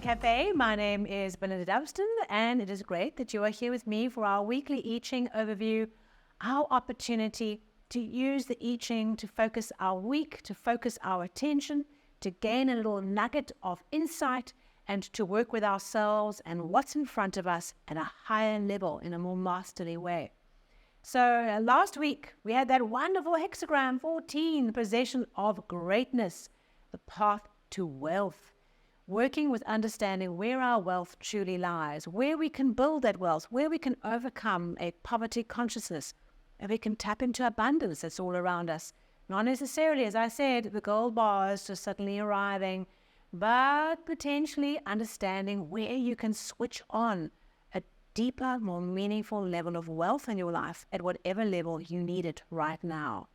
Ching Cafe. My name is Belinda Dubston, and it is great that you are here with me for our weekly I Ching overview, our opportunity to use the I Ching to focus our week, to focus our attention, to gain a little nugget of insight, and to work with ourselves and what's in front of us at a higher level in a more masterly way. So last week, we had that wonderful hexagram 14, the possession of greatness, the path to wealth, working with understanding where our wealth truly lies, where we can build that wealth, where we can overcome a poverty consciousness, and we can tap into abundance that's all around us. Not necessarily, as I said, the gold bars just suddenly arriving, but potentially understanding where you can switch on a deeper, more meaningful level of wealth in your life at whatever level you need it right now.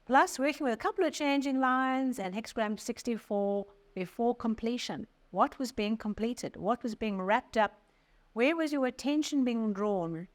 Plus, working with a couple of changing lines and hexagram 64 before completion. What was being completed? What was being wrapped up? Where was your attention being drawn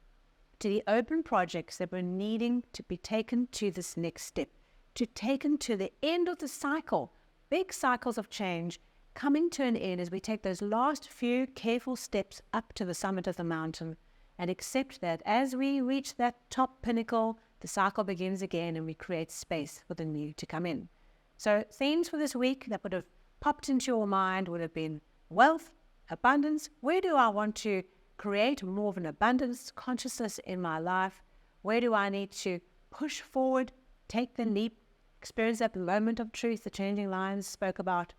to the open projects that were needing to be taken to this next step, to taken to the end of the cycle, big cycles of change coming to an end as we take those last few careful steps up to the summit of the mountain and accept that as we reach that top pinnacle, the cycle begins again and we create space for the new to come in. So themes for this week that would have popped into your mind would have been wealth, abundance. Where do I want to create more of an abundance consciousness in my life? Where do I need to push forward, take the leap, experience that moment of truth the changing lines spoke about?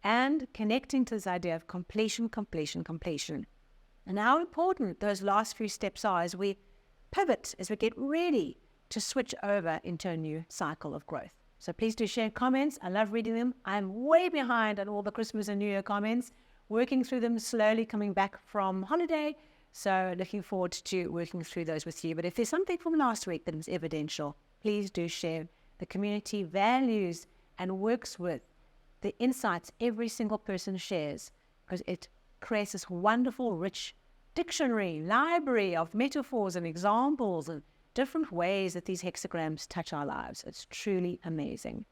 And connecting to this idea of completion, completion, completion. And how important those last few steps are as we pivot, as we get ready to switch over into a new cycle of growth. So please do share comments. I love reading them. I'm way behind on all the Christmas and New Year comments, working through them slowly, coming back from holiday. So looking forward to working through those with you. But if there's something from last week that is evidential, please do share. The community values and works with the insights every single person shares, because it creates this wonderful, rich dictionary, library of metaphors and examples and different ways that these hexagrams touch our lives. It's truly amazing.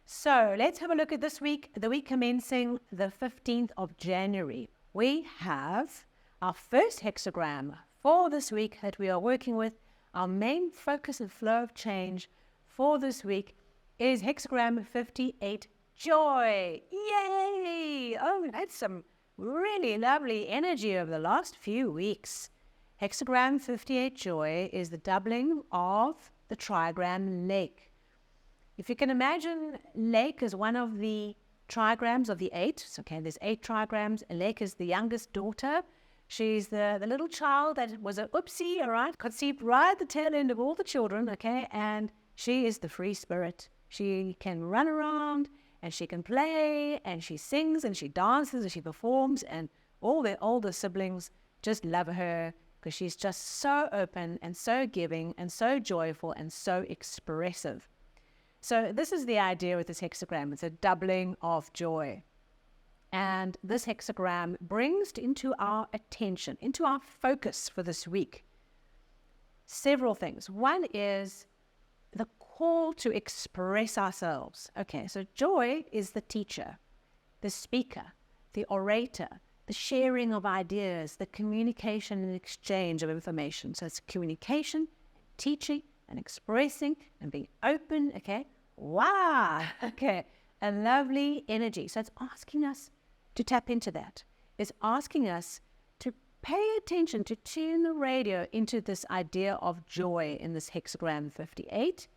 So let's have a look at this week, the week commencing the 15th of January. We have our first hexagram for this week that we are working with. Our main focus and flow of change for this week is hexagram 58, joy. Yay! Oh, that's some really lovely energy over the last few weeks. Hexagram 58 joy is the doubling of the trigram lake. If you can imagine, lake is one of the trigrams of the 8. So, okay, there's 8 trigrams. Lake is the youngest daughter. She's the little child that was a oopsie, all right, conceived right at the tail end of all the children, okay, and she is the free spirit. She can run around and she can play and she sings and she dances and she performs, and all the older siblings just love her because she's just so open and so giving and so joyful and so expressive. So this is the idea with this hexagram. It's a doubling of joy. And this hexagram brings into our attention, into our focus for this week, several things. One is the call to express ourselves. Okay, so joy is the teacher, the speaker, the orator, the sharing of ideas, the communication and exchange of information. So it's communication, teaching and expressing and being open, okay? Wow, okay, a lovely energy. So it's asking us to tap into that. It's asking us to pay attention, to tune the radio into this idea of joy in this hexagram 58,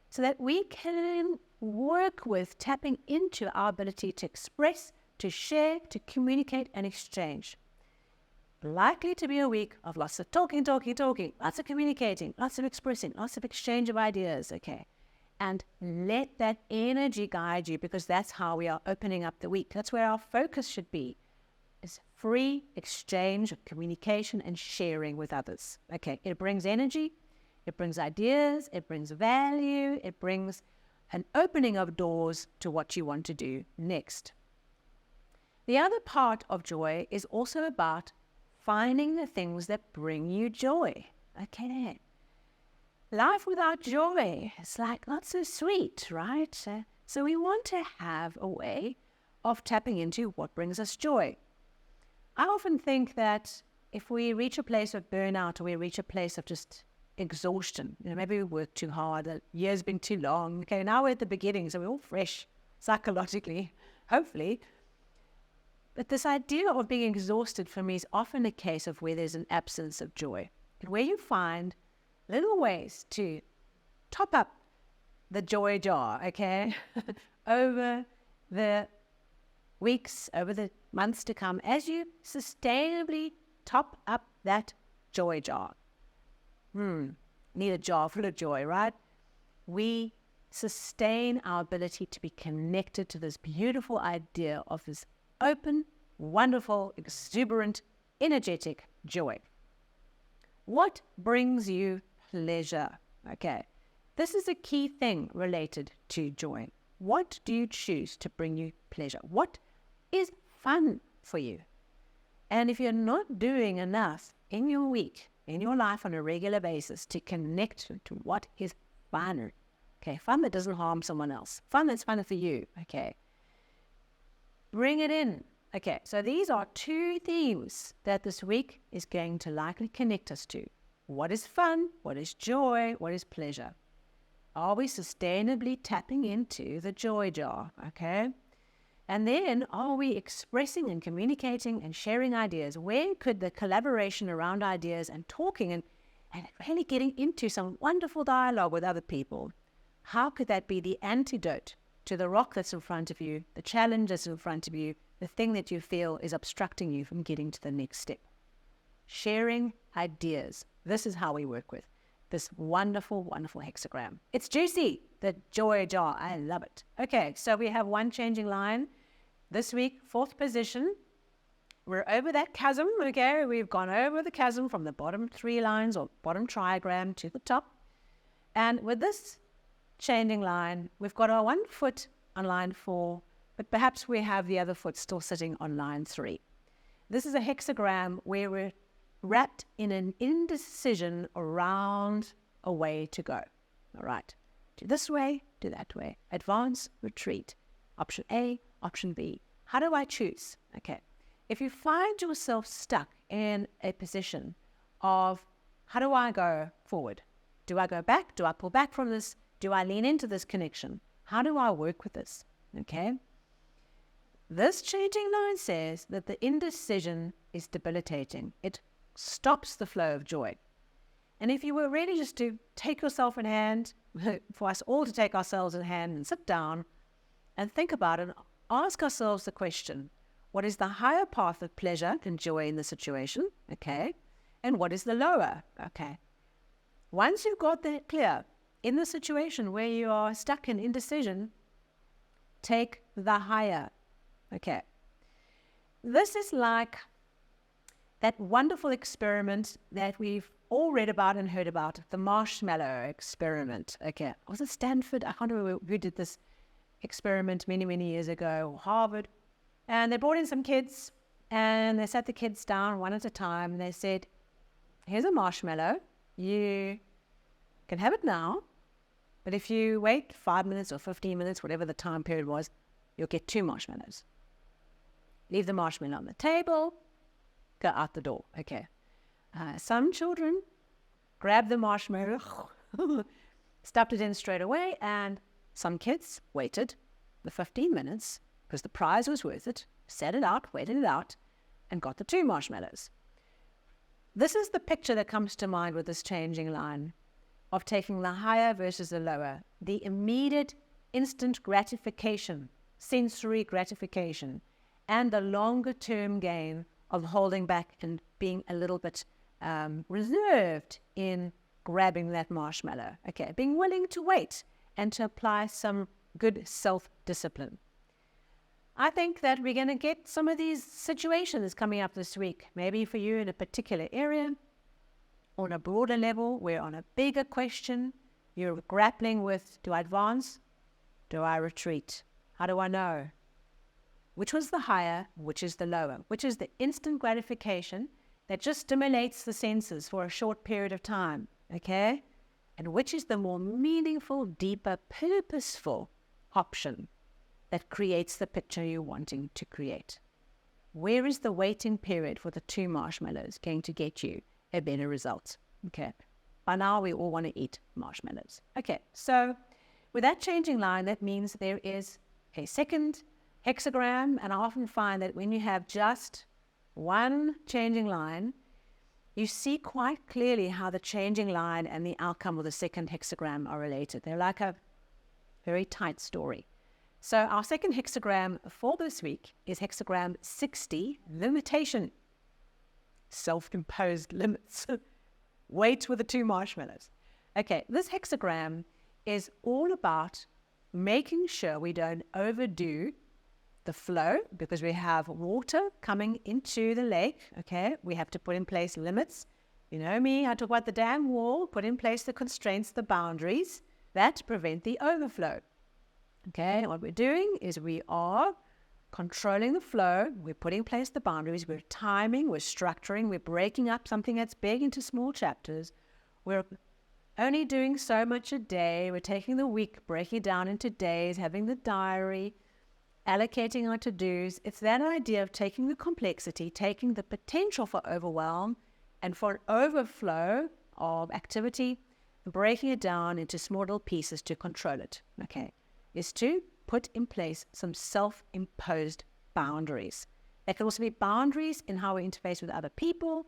so that we can work with tapping into our ability to express, to share, to communicate and exchange. Likely to be a week of lots of talking, lots of communicating, lots of expressing, lots of exchange of ideas, okay? And let that energy guide you, because that's how we are opening up the week. That's where our focus should be, is free exchange of communication and sharing with others. Okay, it brings energy, it brings ideas, it brings value, it brings an opening of doors to what you want to do next. The other part of joy is also about finding the things that bring you joy. Okay. Life without joy is like not so sweet, right? So we want to have a way of tapping into what brings us joy. I often think that if we reach a place of burnout, or we reach a place of just exhaustion, maybe we worked too hard, the year's been too long. Okay, now we're at the beginning, so we're all fresh psychologically, hopefully. But this idea of being exhausted for me is often a case of where there's an absence of joy, and where you find little ways to top up the joy jar, okay, over the weeks, over the months to come, as you sustainably top up that joy jar. Need a jar full of joy, right? We sustain our ability to be connected to this beautiful idea of this open, wonderful, exuberant, energetic joy. What brings you pleasure? Okay, this is a key thing related to joy. What do you choose to bring you pleasure? What is fun for you? And if you're not doing enough in your week, in your life on a regular basis to connect to what is fun, okay, fun that doesn't harm someone else, fun that's fun for you, okay, bring it in. Okay, so these are two themes that this week is going to likely connect us to. What is fun? What is joy? What is pleasure? Are we sustainably tapping into the joy jar? Okay. And then are we expressing and communicating and sharing ideas? Where could the collaboration around ideas and talking and really getting into some wonderful dialogue with other people, how could that be the antidote to the rock that's in front of you, the challenge that's in front of you, the thing that you feel is obstructing you from getting to the next step? Sharing ideas. This is how we work with this wonderful, wonderful hexagram. It's juicy, the joy jar. I love it. Okay, so we have one changing line. This week, 4th position. We're over that chasm, okay? We've gone over the chasm from the bottom 3 lines or bottom trigram to the top. And with this changing line, we've got our one foot on line 4, but perhaps we have the other foot still sitting on line 3. This is a hexagram where we're wrapped in an indecision around a way to go. All right, do this way, do that way, advance, retreat, option A, option B. How do I choose? Okay, if you find yourself stuck in a position of how do I go forward? Do I go back? Do I pull back from this? Do I lean into this connection? How do I work with this? Okay, this changing line says that the indecision is debilitating. It stops the flow of joy. And if you were really just to take yourself in hand, for us all to take ourselves in hand and sit down and think about it, ask ourselves the question, what is the higher path of pleasure and joy in the situation? Okay. And what is the lower? Okay. Once you've got that clear in the situation where you are stuck in indecision, take the higher. Okay. This is like that wonderful experiment that we've all read about and heard about, the marshmallow experiment. Okay, was it Stanford? I can't remember who did this experiment many, many years ago, or Harvard. And they brought in some kids, and they sat the kids down one at a time, and they said, here's a marshmallow. You can have it now, but if you wait 5 minutes or 15 minutes, whatever the time period was, you'll get 2 marshmallows. Leave the marshmallow on the table, go out the door. Okay. Some children grabbed the marshmallow, stuffed it in straight away, and some kids waited the 15 minutes because the prize was worth it, set it out, waited it out, and got the 2 marshmallows. This is the picture that comes to mind with this changing line of taking the higher versus the lower, the immediate instant gratification, sensory gratification, and the longer term gain of holding back and being a little bit reserved in grabbing that marshmallow. Okay, being willing to wait and to apply some good self-discipline. I think that we're going to get some of these situations coming up this week, maybe for you in a particular area, on a broader level, where on a bigger question, you're grappling with, do I advance? Do I retreat? How do I know? Which was the higher, which is the lower? Which is the instant gratification that just stimulates the senses for a short period of time, okay? And which is the more meaningful, deeper, purposeful option that creates the picture you're wanting to create? Where is the waiting period for the 2 marshmallows going to get you a better result? Okay. By now, we all want to eat marshmallows. Okay. So with that changing line, that means there is a second hexagram. And I often find that when you have just one changing line, you see quite clearly how the changing line and the outcome of the second hexagram are related. They're like a very tight story. So our second hexagram for this week is hexagram 60, limitation. Self-imposed limits. Wait with the 2 marshmallows. Okay, this hexagram is all about making sure we don't overdo the flow, because we have water coming into the lake. Okay, we have to put in place limits. You know me, I talk about the dam wall, put in place the constraints, the boundaries that prevent the overflow. Okay, what we're doing is we are controlling the flow, we're putting in place the boundaries, we're timing, we're structuring, we're breaking up something that's big into small chapters. We're only doing so much a day. We're taking the week, breaking it down into days, having the diary, allocating our to-dos. It's that idea of taking the complexity, taking the potential for overwhelm and for an overflow of activity, and breaking it down into small little pieces to control it. Okay, is to put in place some self-imposed boundaries. There can also be boundaries in how we interface with other people,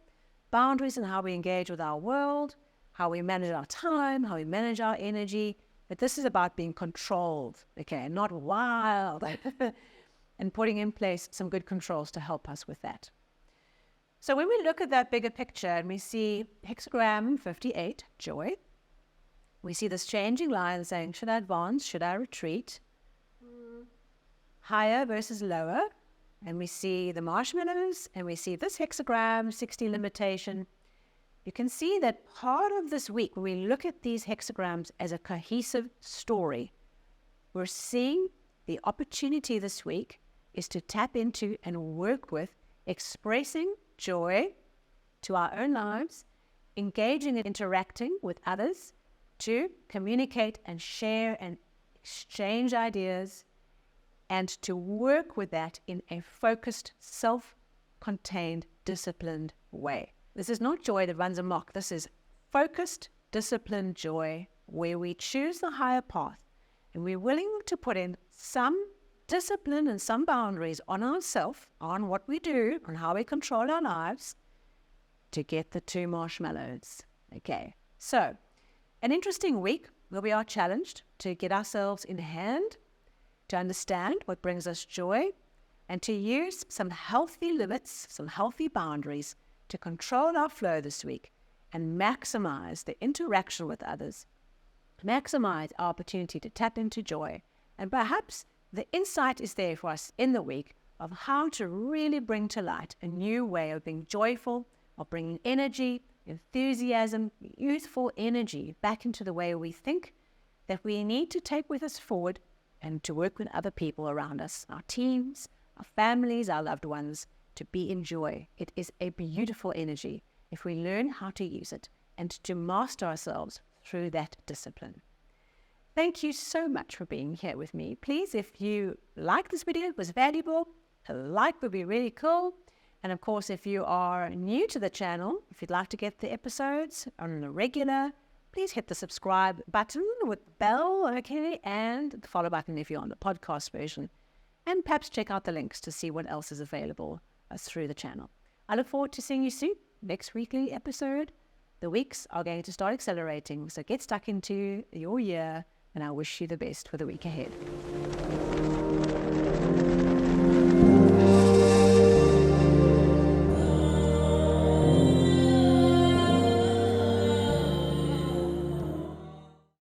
boundaries in how we engage with our world, how we manage our time, how we manage our energy. But this is about being controlled, okay, not wild, and putting in place some good controls to help us with that. So when we look at that bigger picture and we see hexagram 58, joy, we see this changing line saying, should I advance, should I retreat? Higher versus lower. And we see the marshmallows, and we see this hexagram 60 limitation. You can see that part of this week, when we look at these hexagrams as a cohesive story, we're seeing the opportunity this week is to tap into and work with expressing joy to our own lives, engaging and interacting with others, to communicate and share and exchange ideas, and to work with that in a focused, self-contained, disciplined way. This is not joy that runs amok. This is focused, disciplined joy where we choose the higher path and we're willing to put in some discipline and some boundaries on ourselves, on what we do, on how we control our lives to get the 2 marshmallows. Okay, so an interesting week where we are challenged to get ourselves in hand, to understand what brings us joy, and to use some healthy limits, some healthy boundaries to control our flow this week and maximize the interaction with others, maximize our opportunity to tap into joy. And perhaps the insight is there for us in the week of how to really bring to light a new way of being joyful, of bringing energy, enthusiasm, youthful energy back into the way we think, that we need to take with us forward and to work with other people around us, our teams, our families, our loved ones, to be in joy. It is a beautiful energy if we learn how to use it and to master ourselves through that discipline. Thank you so much for being here with me. Please, if you like this video, it was valuable, a like would be really cool. And of course, if you are new to the channel, if you'd like to get the episodes on a regular, please hit the subscribe button with the bell, okay, and the follow button if you're on the podcast version. And perhaps check out the links to see what else is available through the channel. I look forward to seeing you soon. Next weekly episode. The weeks are going to start accelerating, so get stuck into your year, and I wish you the best for the week ahead.